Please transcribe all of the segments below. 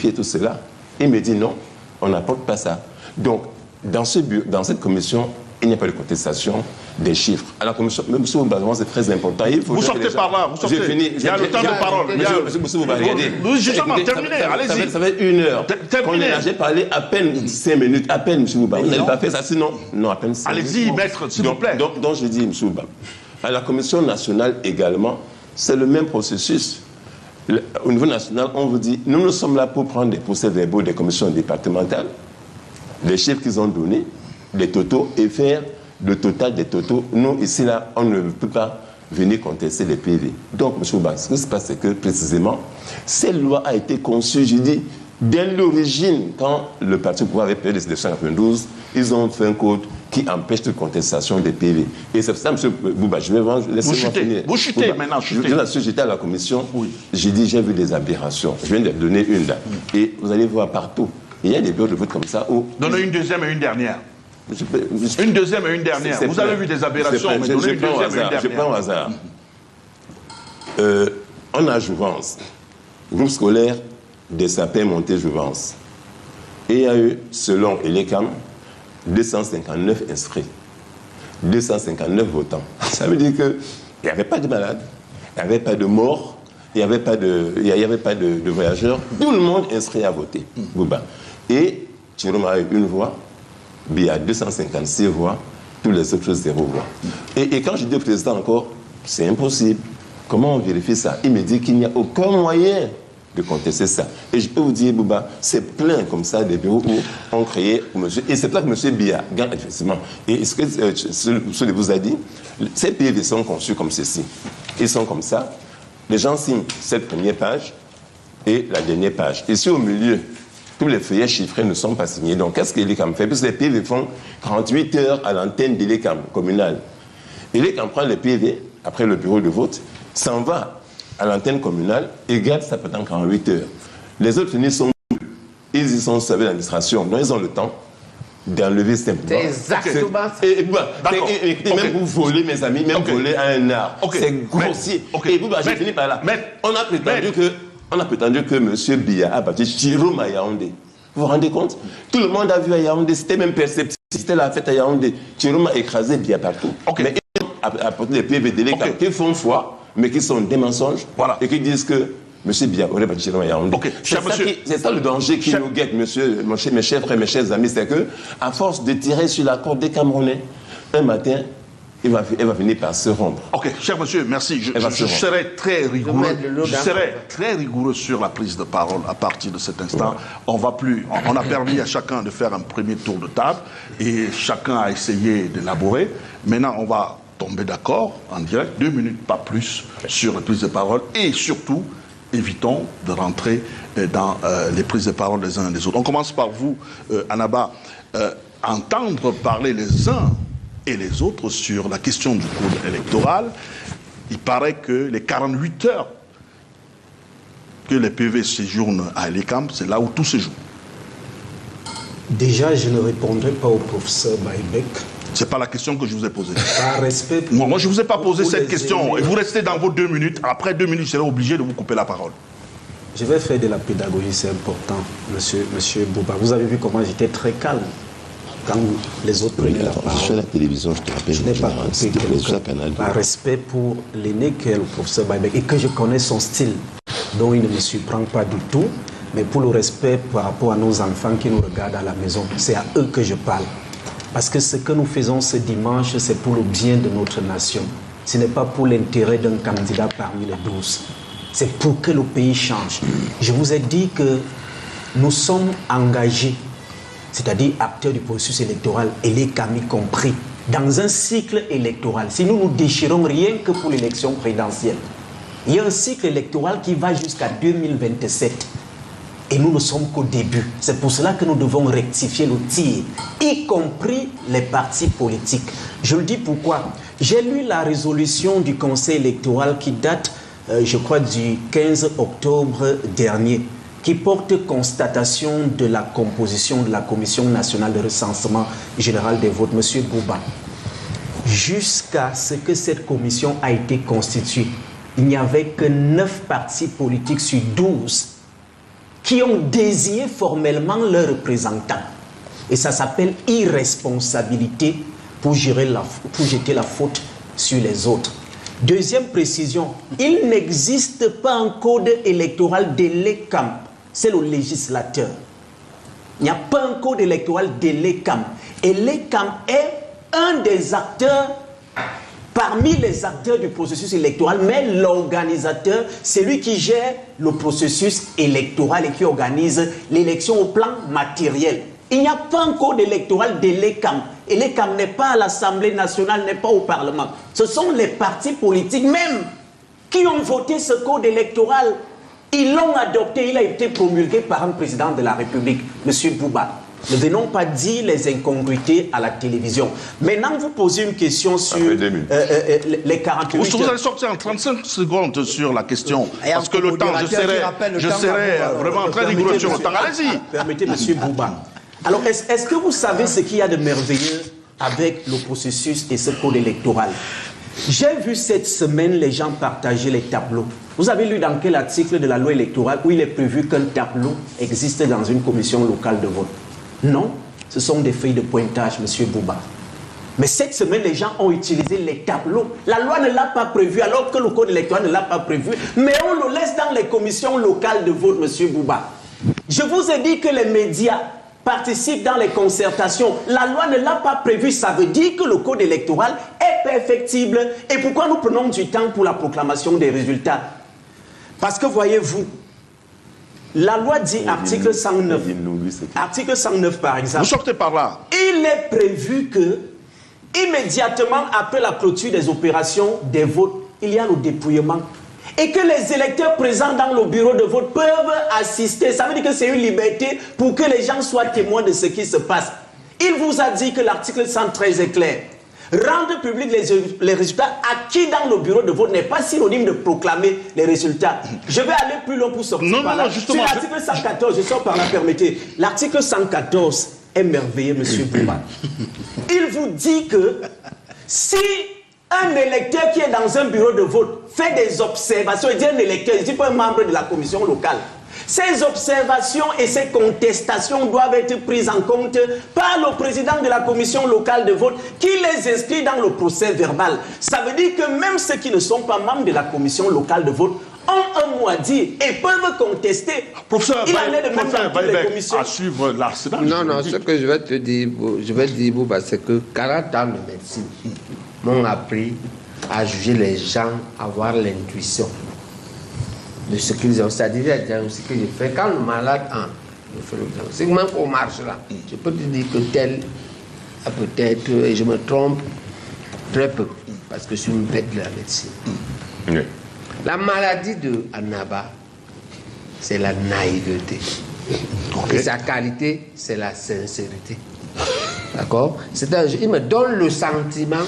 vérifier tout cela. Il me dit non, on n'apporte pas ça. Donc, dans cette commission, il n'y a pas de contestation des chiffres. À la commission, M. Bouba, c'est très important. Vous sortez par là, vous sortez. Il y a le temps de parole. M. Bouba, regardez. Justement, terminez, allez-y. Ça fait 1 heure. Terminez. J'ai parlé à peine 5 minutes, à peine, M. Bouba. Vous n'avez pas fait ça, sinon, non, à peine 5 minutes. Allez-y, maître, s'il vous plaît. Donc, je dis, M. Bouba, à la commission nationale également, c'est le même processus. Au niveau national, on vous dit, nous sommes là pour prendre des procès-verbaux des commissions départementales, les chiffres qu'ils ont donnés, les totaux, et faire le total des totaux. Nous, ici, là, on ne peut pas venir contester les PV. Donc, M. Bouba, ce qui se passe, c'est que, précisément, cette loi a été conçue, je dis, dès l'origine, quand le Parti au pouvoir avait perdu les élections en 1992, ils ont fait un code qui empêche toute contestation des PV. Et c'est pour ça, M. Bouba, je vais vous laisser finir. Vous chutez Bouba, maintenant, chutez. J'étais à la commission, j'ai dit, j'ai vu des aberrations. Je viens de donner une là. Et vous allez voir partout. Il y a des bureaux de vote comme ça où... Donnez une deuxième et une dernière. Une deuxième et une dernière. Vous avez vu des aberrations, mais donnez une deuxième et une dernière. Je prends au hasard. On a Jouvence, groupe scolaire des sapins montés Jouvence. Et il y a eu, selon Elecam, 259 inscrits, 259 votants. Ça veut dire qu'il n'y avait pas de malades, il n'y avait pas de morts, il n'y avait pas de voyageurs. Tout le monde inscrit à voter. Bouba. Et Thierry a eu une voix, Bia 256 voix, tous les autres 0 voix. Et quand je dis au président encore, c'est impossible. Comment on vérifie ça? Il me dit qu'il n'y a aucun moyen de contester ça. Et je peux vous dire, Bouba, c'est plein comme ça des bureaux où on créait monsieur. Et c'est là que M. Bia gagne effectivement. Et ce que ce vous a dit, ces PV sont conçus comme ceci. Ils sont comme ça. Les gens signent cette première page et la dernière page. Ici au milieu, tous les feuillets chiffrés ne sont pas signés. Donc qu'est-ce que l'ECAM fait? Puisque les PV font 48 heures à l'antenne de l'ECAM communale. Et l'ECAM prend les PV, après le bureau de vote, s'en va à l'antenne communale et garde ça pendant 48 heures. Les autres unis sont... Ils y sont servis l'administration. Donc ils ont le temps d'enlever simplement. C'est exactement ça. Et même vous voler, mes amis, même voler à un art. C'est grossier. Et vous, j'ai fini par là. On a prétendu que M. Bia a battu Jérôme à Yaoundé. Vous vous rendez compte? Tout le monde a vu à Yaoundé, c'était même perceptible. C'était la fête à Yaoundé. Jérôme a écrasé Bia partout. Mais ils ont apporté les PV de l'État qui font foi, mais qui sont des mensonges et qui disent que M. Bia aurait battu Jérôme à Yaoundé. C'est ça le danger qui nous guette, mes chers frères, mes chers amis, c'est que, à force de tirer sur la corde des Camerounais, un matin, elle va venir par se rompre. Ok, cher monsieur, merci. Je serai très rigoureux. Je serai très rigoureux sur la prise de parole à partir de cet instant. On a permis à chacun de faire un premier tour de table et chacun a essayé d'élaborer. Maintenant, on va tomber d'accord en direct, 2 minutes, pas plus, sur la prise de parole et surtout, évitons de rentrer dans les prises de parole des uns et des autres. On commence par vous, Anaba. Entendre parler les uns et les autres sur la question du code électoral, il paraît que les 48 heures que les PV séjournent à l'ECAM, c'est là où tout se joue. Déjà, je ne répondrai pas au professeur Baïbek. Ce n'est pas la question que je vous ai posée. Par respect pour moi, je ne vous ai pas posé cette question. Et vous restez dans vos 2 minutes. Après 2 minutes, je serai obligé de vous couper la parole. Je vais faire de la pédagogie, c'est important, monsieur Bouba. Vous avez vu comment j'étais très calme quand les autres prenaient la parole. Sur la télévision, je te rappelle, je n'ai pas coupé quelqu'un. Par respect pour l'aîné qu'est le professeur Baïbek et que je connais son style, dont il ne me surprend pas du tout, mais pour le respect par rapport à nos enfants qui nous regardent à la maison, c'est à eux que je parle. Parce que ce que nous faisons ce dimanche, c'est pour le bien de notre nation. Ce n'est pas pour l'intérêt d'un candidat parmi les 12. C'est pour que le pays change. Je vous ai dit que nous sommes engagés, c'est-à-dire acteurs du processus électoral, et les camis compris, dans un cycle électoral. Si nous nous déchirons rien que pour l'élection présidentielle, il y a un cycle électoral qui va jusqu'à 2027. Et nous ne sommes qu'au début. C'est pour cela que nous devons rectifier le tir, y compris les partis politiques. Je le dis pourquoi. J'ai lu la résolution du Conseil électoral qui date, je crois, du 15 octobre dernier, qui porte constatation de la composition de la Commission nationale de recensement général des votes, M. Bouba. Jusqu'à ce que cette commission a été constituée, il n'y avait que 9 partis politiques sur 12 qui ont désigné formellement leurs représentants. Et ça s'appelle irresponsabilité pour jeter la faute sur les autres. Deuxième précision, il n'existe pas un code électoral de l'ECAM, c'est le législateur. Il n'y a pas un code électoral de l'ECAM. Et l'ECAM est un des acteurs, parmi les acteurs du processus électoral, mais l'organisateur, c'est lui qui gère le processus électoral et qui organise l'élection au plan matériel. Il n'y a pas un code électoral de l'ECAM. Et l'ECAM n'est pas à l'Assemblée nationale, n'est pas au Parlement. Ce sont les partis politiques même qui ont voté ce code électoral. Ils l'ont adopté, il a été promulgué par un président de la République, M. Bouba. Ne venons pas dire les incongruités à la télévision. Maintenant, vous posez une question sur les 48 heures. Vous allez sortir en 35 secondes sur la question. Parce que le temps, je serai vraiment très rigoureux sur le temps. Allez-y. Permettez, M. Bouba. Alors, est-ce que vous savez ce qu'il y a de merveilleux avec le processus et ce code électoral? J'ai vu cette semaine les gens partager les tableaux. Vous avez lu dans quel article de la loi électorale où il est prévu qu'un tableau existe dans une commission locale de vote? Non, ce sont des feuilles de pointage, M. Bouba. Mais cette semaine, les gens ont utilisé les tableaux. La loi ne l'a pas prévu, alors que le code électoral ne l'a pas prévu. Mais on le laisse dans les commissions locales de vote, M. Bouba. Je vous ai dit que les médias participent dans les concertations. La loi ne l'a pas prévu. Ça veut dire que le code électoral est perfectible. Et pourquoi nous prenons du temps pour la proclamation des résultats? Parce que voyez-vous, la loi dit, article 109, article 109 par exemple, vous sortez par là. Il est prévu que, immédiatement après la clôture des opérations des votes, il y a le dépouillement. Et que les électeurs présents dans le bureau de vote peuvent assister. Ça veut dire que c'est une liberté pour que les gens soient témoins de ce qui se passe. Il vous a dit que l'article 113 est clair. Rendre public les résultats acquis dans le bureau de vote n'est pas synonyme de proclamer les résultats. Je vais aller plus loin pour sortir par là. Sur l'article 114, je sors par là, permettez. L'article 114 est merveilleux, M. Bouba. Il vous dit que si un électeur qui est dans un bureau de vote fait des observations, il dit un électeur, il ne dit pas un membre de la commission locale. Ces observations et ces contestations doivent être prises en compte par le président de la commission locale de vote qui les inscrit dans le procès verbal. Ça veut dire que même ceux qui ne sont pas membres de la commission locale de vote ont un mot à dire et peuvent contester. Professeur, il en est de même dans toutes les commissions. À suivre l'arsenal. Non, ce que je vais te dire, c'est que 40 ans de médecine m'ont appris à juger les gens, à avoir l'intuition de ce qu'ils ont. C'est-à-dire ce que j'ai fait. Quand le malade je fais le diagnostic, même qu'on marche là, je peux te dire que tel a peut-être, et je me trompe très peu, parce que je suis une bête de la médecine. Oui. La maladie de Annaba, c'est la naïveté. Okay. Et sa qualité, c'est la sincérité. D'accord? Il me donne le sentiment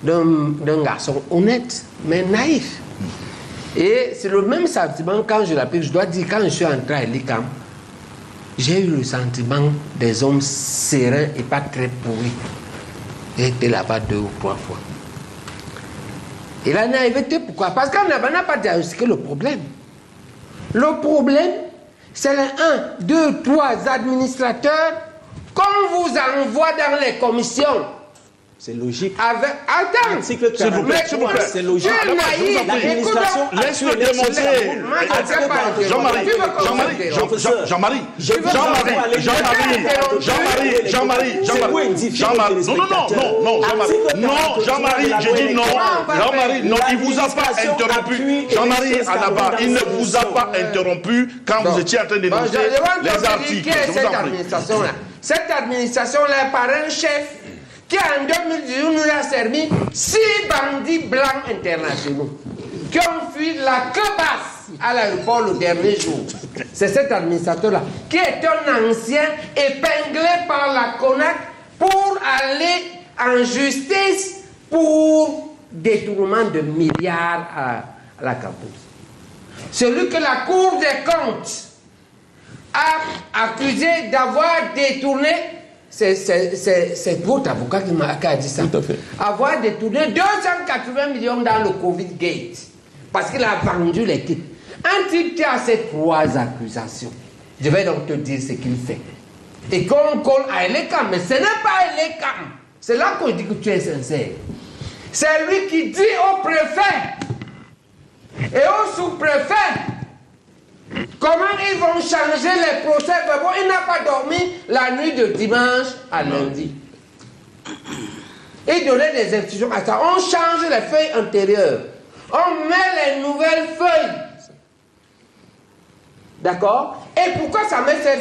d'un garçon honnête, mais naïf. Et c'est le même sentiment quand je l'appelle. Je dois dire, quand je suis entré à l'ICAM, j'ai eu le sentiment des hommes sereins et pas très pourris. J'ai été là-bas 2 ou 3 fois. Et la naïveté, pourquoi? Parce qu'on n'a pas diagnostiqué le problème. Le problème, c'est les 1, 2, 3 administrateurs qu'on vous envoie dans les commissions. C'est logique. Attends, s'il vous plaît. C'est logique. L'administration, laisse-le démontrer. Jean-Marie. Non, Jean-Marie, je dis non. Jean-Marie, non, il ne vous a pas interrompu. Jean-Marie Annaba, il ne vous a pas interrompu quand vous étiez en train d'énoncer les articles. Cette administration-là est par un chef qui en 2018 nous a servi 6 bandits blancs internationaux qui ont fui la queue basse à l'aéroport le dernier jour. C'est cet administrateur-là qui est un ancien épinglé par la CONAC pour aller en justice pour détournement de milliards à la campus. Celui que la Cour des comptes a accusé d'avoir détourné. C'est votre avocat qui a dit ça. Tout à fait. Avoir détourné 280 millions dans le Covid Gate. Parce qu'il a vendu les kits. Un type qui a ces 3 accusations. Je vais donc te dire ce qu'il fait. Et qu'on colle à Elekam, mais ce n'est pas Elekam. C'est là qu'on dit que tu es sincère. C'est lui qui dit au préfet et au sous-préfet comment ils vont changer les procès-verbaux. Il n'a pas dormi la nuit de dimanche à lundi. Il donnait des instructions à ça. On change les feuilles antérieures. On met les nouvelles feuilles. D'accord? Et pourquoi ça met cette